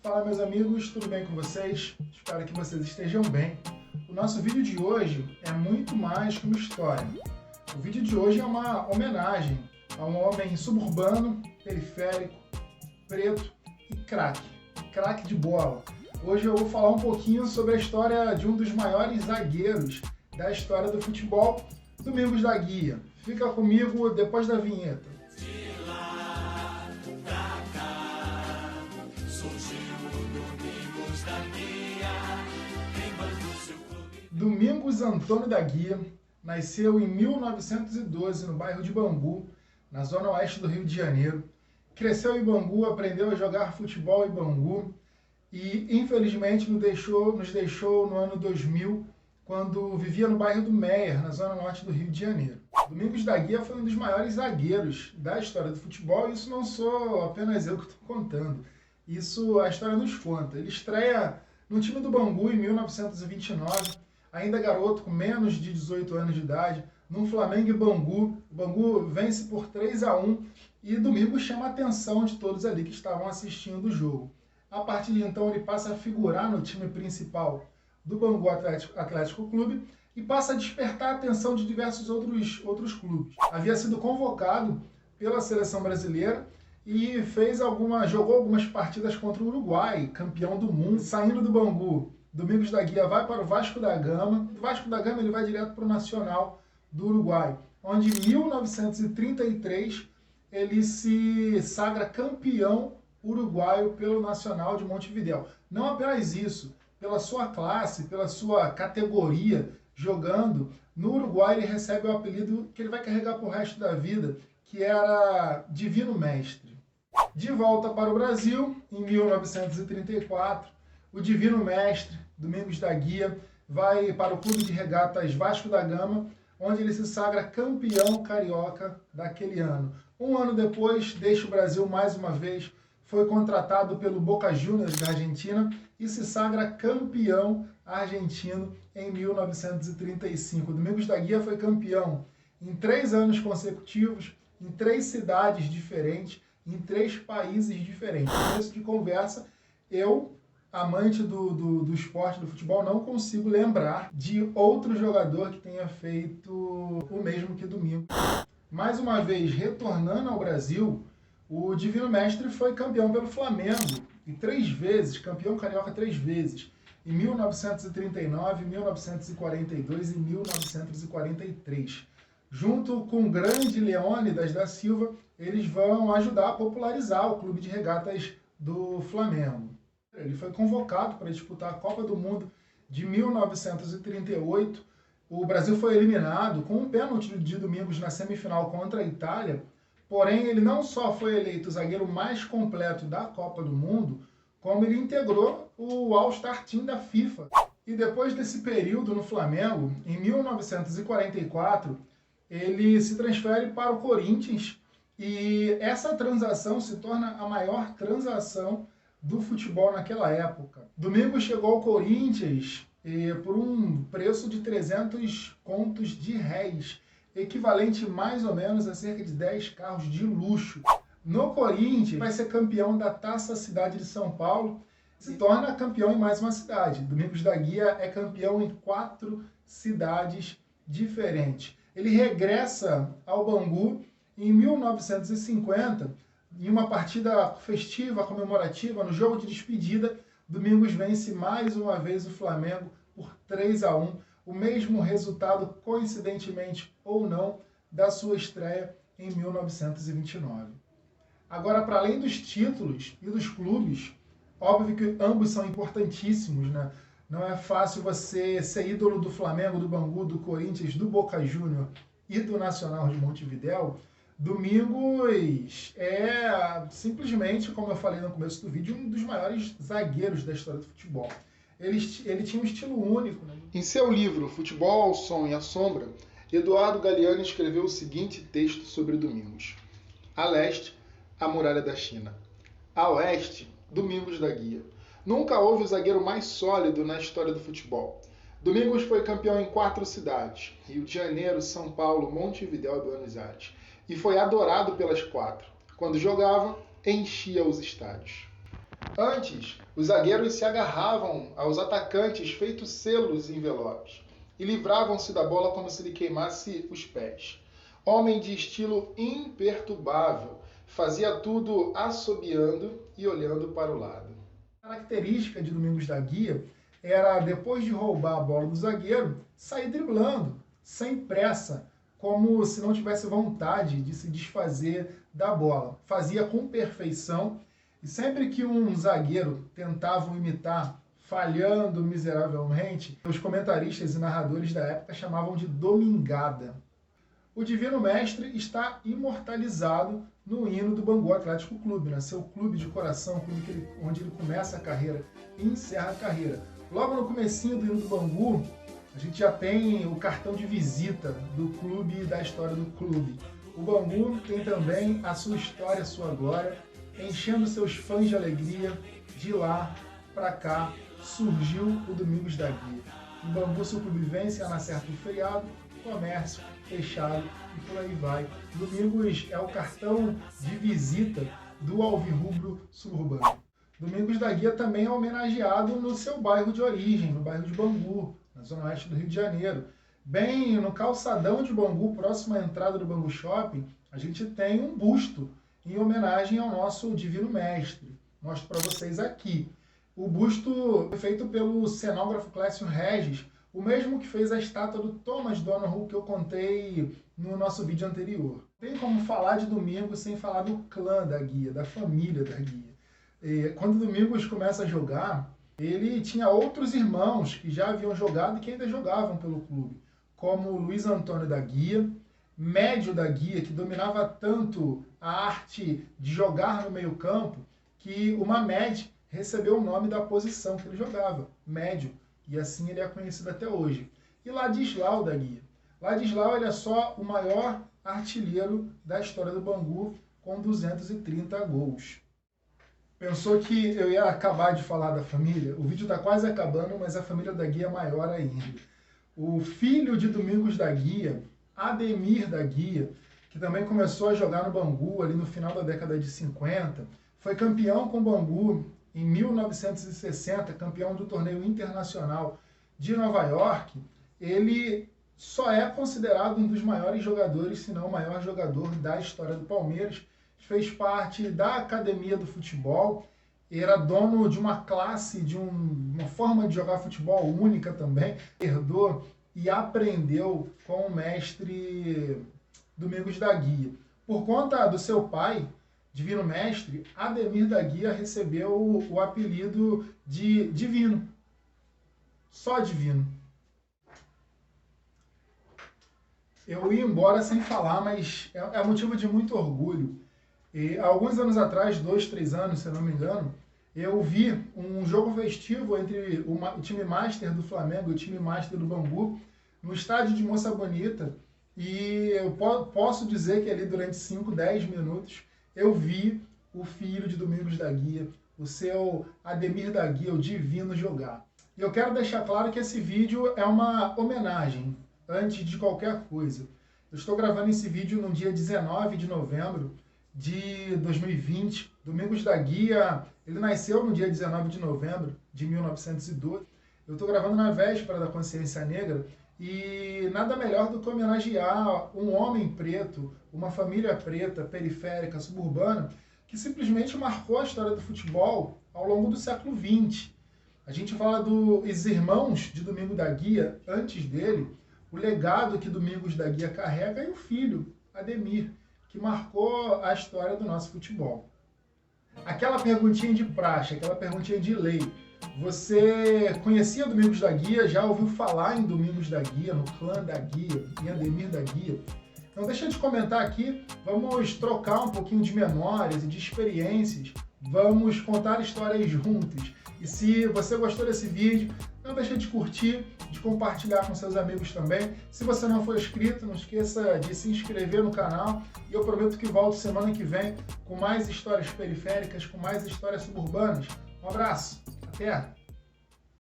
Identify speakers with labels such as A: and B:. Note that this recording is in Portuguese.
A: Fala meus amigos, tudo bem com vocês? Espero que vocês estejam bem. O nosso vídeo de hoje é muito mais que uma história. O vídeo de hoje é uma homenagem a um homem suburbano, periférico, preto e craque de bola. Hoje eu vou falar um pouquinho sobre a história de um dos maiores zagueiros da história do futebol, Domingos da Guia. Fica comigo depois da vinheta. Domingos Antônio da Guia nasceu em 1912 no bairro de Bangu, na zona oeste do Rio de Janeiro. Cresceu em Bangu, aprendeu a jogar futebol em Bangu e infelizmente nos deixou no ano 2000, quando vivia no bairro do Meier, na zona norte do Rio de Janeiro. Domingos da Guia foi um dos maiores zagueiros da história do futebol, e isso não sou apenas eu que estou contando. Isso a história nos conta. Ele estreia no time do Bangu em 1929, ainda garoto, com menos de 18 anos de idade, num Flamengo e Bangu. O Bangu vence por 3-1 e Domingos chama a atenção de todos ali que estavam assistindo o jogo. A partir de então ele passa a figurar no time principal do Bangu Atlético Clube e passa a despertar a atenção de diversos outros clubes. Havia sido convocado pela seleção brasileira e jogou algumas partidas contra o Uruguai, campeão do mundo. Saindo do Bangu, Domingos da Guia vai para o Vasco da Gama. Do Vasco da Gama ele vai direto para o Nacional do Uruguai, onde em 1933 ele se sagra campeão uruguaio pelo Nacional de Montevidéu. Não apenas isso, pela sua classe, pela sua categoria jogando, no Uruguai ele recebe o apelido que ele vai carregar para o resto da vida, que era Divino Mestre. De volta para o Brasil, em 1934, o Divino Mestre, Domingos da Guia, vai para o Clube de Regatas Vasco da Gama, onde ele se sagra campeão carioca daquele ano. Um ano depois, deixa o Brasil mais uma vez, foi contratado pelo Boca Juniors da Argentina e se sagra campeão argentino em 1935. Domingos da Guia foi campeão em 3 anos consecutivos, em 3 cidades diferentes, em 3 países diferentes. No começo de conversa, eu, amante do esporte, do futebol, não consigo lembrar de outro jogador que tenha feito o mesmo que Domingos. Mais uma vez, retornando ao Brasil, o Divino Mestre foi campeão pelo Flamengo, e 3 vezes, campeão carioca 3 vezes, em 1939, 1942 e 1943. Junto com o grande Leônidas da Silva, eles vão ajudar a popularizar o Clube de Regatas do Flamengo. Ele foi convocado para disputar a Copa do Mundo de 1938. O Brasil foi eliminado com um pênalti de Domingos na semifinal contra a Itália. Porém, ele não só foi eleito o zagueiro mais completo da Copa do Mundo, como ele integrou o All-Star Team da FIFA. E depois desse período no Flamengo, em 1944, ele se transfere para o Corinthians e essa transação se torna a maior transação do futebol naquela época. Domingos chegou ao Corinthians por um preço de 300 contos de réis, equivalente mais ou menos a cerca de 10 carros de luxo. No Corinthians, vai ser campeão da Taça Cidade de São Paulo, se torna campeão em mais uma cidade. Domingos da Guia é campeão em 4 cidades diferentes. Ele regressa ao Bangu em 1950, em uma partida festiva, comemorativa, no jogo de despedida. Domingos vence mais uma vez o Flamengo por 3-1, o mesmo resultado, coincidentemente ou não, da sua estreia em 1929. Agora, para além dos títulos e dos clubes, óbvio que ambos são importantíssimos, né? Não é fácil você ser ídolo do Flamengo, do Bangu, do Corinthians, do Boca Juniors e do Nacional de Montevidéu. Domingos é simplesmente, como eu falei no começo do vídeo, um dos maiores zagueiros da história do futebol. Ele tinha um estilo único, né? Em seu livro Futebol ao Som e à Sombra, Eduardo Galeani escreveu o seguinte texto sobre Domingos. A leste, a muralha da China. A oeste, Domingos da Guia. Nunca houve o zagueiro mais sólido na história do futebol. Domingos foi campeão em 4 cidades, Rio de Janeiro, São Paulo, Montevidéu e Buenos Aires, e foi adorado pelas 4. Quando jogava, enchia os estádios. Antes, os zagueiros se agarravam aos atacantes feito selos e envelopes e livravam-se da bola como se lhe queimasse os pés. Homem de estilo imperturbável, fazia tudo assobiando e olhando para o lado. A característica de Domingos da Guia era, depois de roubar a bola do zagueiro, sair driblando, sem pressa, como se não tivesse vontade de se desfazer da bola. Fazia com perfeição e sempre que um zagueiro tentava imitar, falhando miseravelmente, os comentaristas e narradores da época chamavam de domingada. O Divino Mestre está imortalizado no hino do Bangu Atlético Clube, né? Seu clube de coração, clube onde ele começa a carreira e encerra a carreira. Logo no comecinho do hino do Bangu, a gente já tem o cartão de visita do clube e da história do clube. O Bangu tem também a sua história, a sua glória, enchendo seus fãs de alegria. De lá para cá surgiu o Domingos da Guia. O Bangu Sucrubivense é na certa do feriado, comércio fechado e por aí vai. Domingos é o cartão de visita do alvirrubro suburbano. Domingos da Guia também é homenageado no seu bairro de origem, no bairro de Bangu, na zona oeste do Rio de Janeiro. Bem no calçadão de Bangu, próximo à entrada do Bangu Shopping, a gente tem um busto em homenagem ao nosso Divino Mestre. Mostro para vocês aqui. O busto foi feito pelo cenógrafo Clécio Regis, o mesmo que fez a estátua do Thomas Donohue que eu contei no nosso vídeo anterior. Não tem como falar de Domingos sem falar do clã da Guia, da família da Guia. Quando Domingos começa a jogar, ele tinha outros irmãos que já haviam jogado e que ainda jogavam pelo clube, como Luiz Antônio da Guia, Médio da Guia, que dominava tanto a arte de jogar no meio campo, que o Mamed recebeu o nome da posição que ele jogava, médio, e assim ele é conhecido até hoje. E Ladislau da Guia. Ladislau ele é só o maior artilheiro da história do Bangu, com 230 gols. Pensou que eu ia acabar de falar da família? O vídeo está quase acabando, mas a família da Guia é maior ainda. O filho de Domingos da Guia, Ademir da Guia, que também começou a jogar no Bangu ali no final da década de 50, foi campeão com o Bangu em 1960, campeão do torneio internacional de Nova York. Ele só é considerado um dos maiores jogadores, se não o maior jogador da história do Palmeiras. Fez parte da academia do futebol, era dono de uma classe, de uma forma de jogar futebol única também, herdou e aprendeu com o mestre Domingos da Guia. Por conta do seu pai, Divino Mestre, Ademir da Guia recebeu o apelido de Divino. Só Divino. Eu ia embora sem falar, mas é motivo de muito orgulho. E alguns anos atrás, 2, 3 anos, se eu não me engano, eu vi um jogo festivo entre o time Master do Flamengo e o time Master do Bangu no estádio de Moça Bonita. E eu posso dizer que ali durante 5, 10 minutos eu vi o filho de Domingos da Guia, o seu Ademir da Guia, o Divino, jogar. E eu quero deixar claro que esse vídeo é uma homenagem, antes de qualquer coisa. Eu estou gravando esse vídeo no dia 19 de novembro de 2020. Domingos da Guia, ele nasceu no dia 19 de novembro de 1912. Eu estou gravando na véspera da Consciência Negra e nada melhor do que homenagear um homem preto, uma família preta, periférica, suburbana, que simplesmente marcou a história do futebol ao longo do século XX. A gente fala dos irmãos de Domingos da Guia antes dele, o legado que Domingos da Guia carrega e o filho, Ademir, que marcou a história do nosso futebol. Aquela perguntinha de praxe, aquela perguntinha de lei. Você conhecia Domingos da Guia? Já ouviu falar em Domingos da Guia, no clã da Guia, em Ademir da Guia? Não deixa de comentar aqui, vamos trocar um pouquinho de memórias e de experiências, vamos contar histórias juntos. E se você gostou desse vídeo, não deixa de curtir, de compartilhar com seus amigos também. Se você não for inscrito, não esqueça de se inscrever no canal. E eu prometo que volto semana que vem com mais histórias periféricas, com mais histórias suburbanas. Um abraço, até!